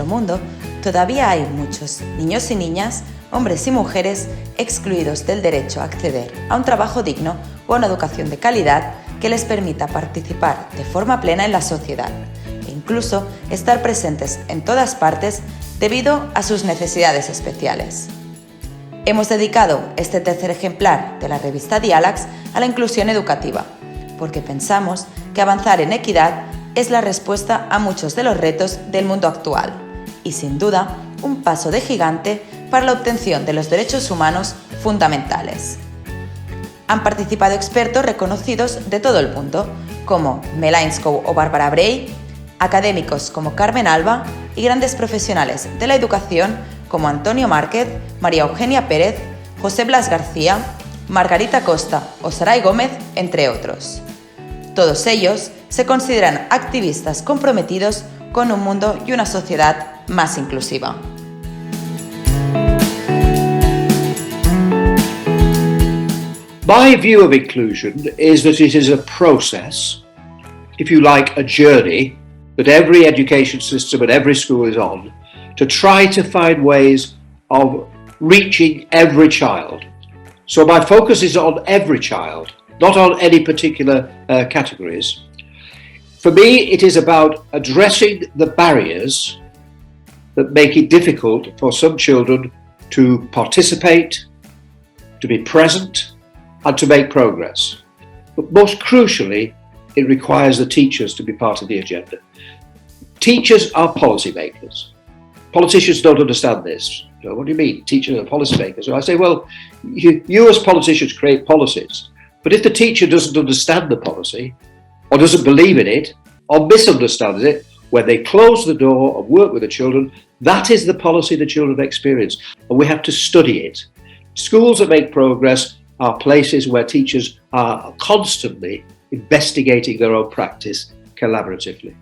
nuestro mundo, todavía hay muchos niños y niñas, hombres y mujeres, excluidos del derecho a acceder a un trabajo digno o a una educación de calidad que les permita participar de forma plena en la sociedad e incluso estar presentes en todas partes debido a sus necesidades especiales. Hemos dedicado este tercer ejemplar de la revista Diàlegs a la inclusión educativa, porque pensamos que avanzar en equidad es la respuesta a muchos de los retos del mundo actual y, sin duda, un paso de gigante para la obtención de los derechos humanos fundamentales. Han participado expertos reconocidos de todo el mundo, como Melvin Ainscow o Bárbara Bray, académicos como Carmen Alba y grandes profesionales de la educación como Antonio Márquez, María Eugenia Pérez, José Blas García, Margarita Costa o Saray Gómez, entre otros. Todos ellos se consideran activistas comprometidos con un mundo y una sociedad más inclusiva. My view of inclusion is that it is a process, if you like, a journey that every education system and every school is on to try to find ways of reaching every child. So my focus is on every child, not on any particular categories. For me, it is about addressing the barriers that make it difficult for some children to participate, to be present, and to make progress. But most crucially, it requires the teachers to be part of the agenda. Teachers are policymakers. Politicians don't understand this. So what do you mean, teachers are policymakers? So I say, well, you as politicians create policies, but if the teacher doesn't understand the policy, or doesn't believe in it, or misunderstands it, when they close the door and work with the children, that is the policy the children experience, and we have to study it. Schools that make progress are places where teachers are constantly investigating their own practice collaboratively.